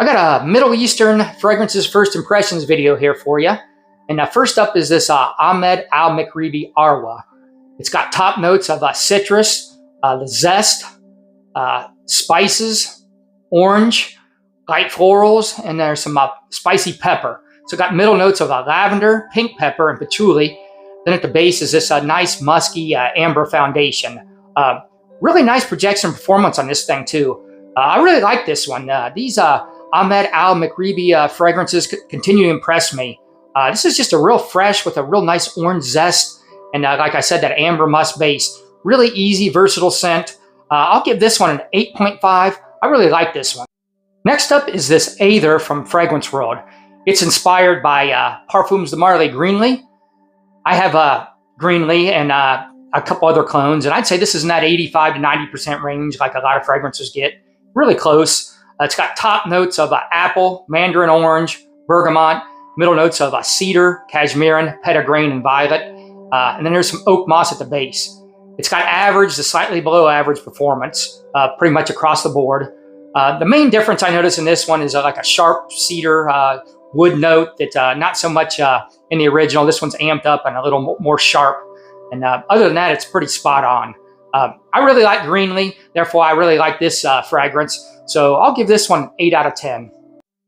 I got a Middle Eastern fragrances first impressions video here for you. And first up is this Ahmed Al Maghribi ARwa. It's got top notes of citrus, the zest, spices, orange, light florals, and there's some spicy pepper. So it got middle notes of lavender, pink pepper, and patchouli. Then at the base is this nice musky amber foundation. Really nice projection performance on this thing too. I really like this one. These Ahmed Al Maghribi fragrances continue to impress me. This is just a real fresh with a real nice orange zest. And like I said, that amber musk base. Really easy, versatile scent. I'll give this one an 8.5. I really like this one. Next up is this Ather from Fragrance World. It's inspired by Parfums de Marly Greenly. I have Greenly and a couple other clones, and I'd say this is in that 85 to 90% range like a lot of fragrances get. Really close. It's got top notes of apple, mandarin orange, bergamot, middle notes of cedar, cashmeran, petitgrain, and violet. And then there's some oak moss at the base. It's got average to slightly below average performance, pretty much across the board. The main difference I notice in this one is like a sharp cedar wood note that's not so much in the original. This one's amped up and a little more sharp. And other than that, it's pretty spot on. I really like Greenly, therefore I really like this fragrance. So I'll give this one 8 out of 10.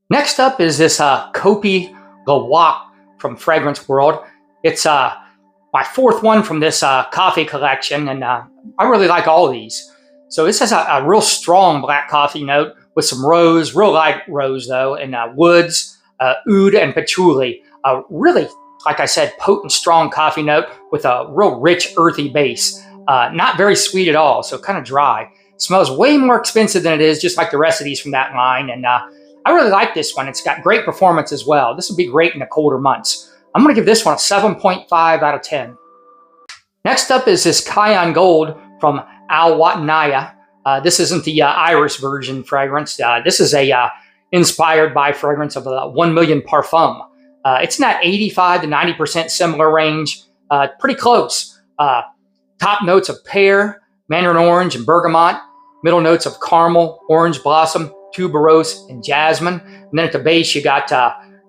Next up is this Copi luwak from Fragrance World. It's my fourth one from this coffee collection, and I really like all of these. So this has a real strong black coffee note with some rose, real light rose though, and woods, oud, and patchouli. Really, like I said, potent, strong coffee note with a real rich, earthy base. Not very sweet at all, so kind of dry. Smells way more expensive than it is, just like the rest of these from that line. And I really like this one. It's got great performance as well. This would be great in the colder months. I'm going to give this one a 7.5 out of 10. Next up is this Kion Gold from wataniah. This isn't the iris version fragrance. This is a inspired by fragrance of 1 million parfum. It's in that 85 to 90% similar range. Pretty close. Top notes of pear, mandarin orange, and bergamot. Middle notes of caramel, orange blossom, tuberose, and jasmine. And then at the base, you got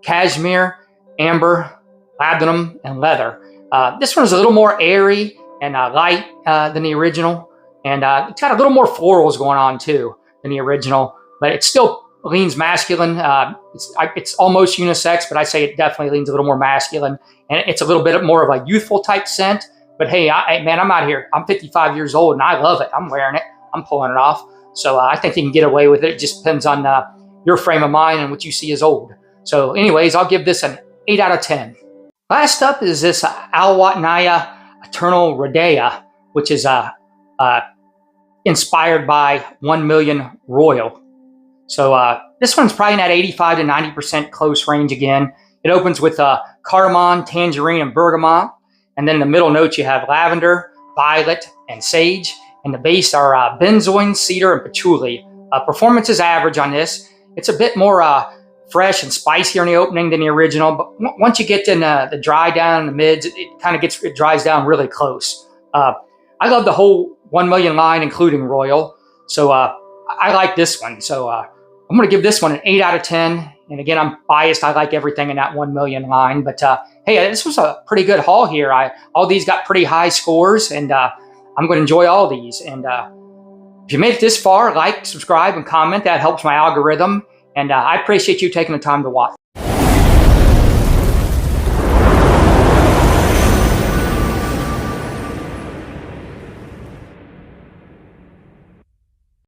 cashmere, amber, labdanum, and leather. This one is a little more airy and light than the original. And it's got a little more florals going on too than the original, but it still leans masculine. It's almost unisex, but I say it definitely leans a little more masculine. And it's a little bit more of a youthful type scent. But hey, man, I'm out here. I'm 55 years old and I love it. I'm wearing it. I'm pulling it off. So I think you can get away with it. It just depends on your frame of mind and what you see as old. So anyways, I'll give this an 8 out of 10. Last up is this wataniah Eternal reda'a, which is inspired by 1 million royal. So this one's probably in that 85 to 90% close range again. It opens with cardamom, tangerine, and bergamot. And then in the middle notes, you have lavender, violet, and sage. And the base are benzoin, cedar, and patchouli. Performance is average on this. It's a bit more fresh and spicier in the opening than the original. But once you get in the dry down in the mids, it dries down really close. I love the whole 1 million line, including royal. So I like this one. So I'm going to give this one an 8 out of 10. And again, I'm biased. I like everything in that 1 million line. But hey, this was a pretty good haul here. All these got pretty high scores, and I'm going to enjoy all these. And if you made it this far, like, subscribe, and comment. That helps my algorithm. And I appreciate you taking the time to watch.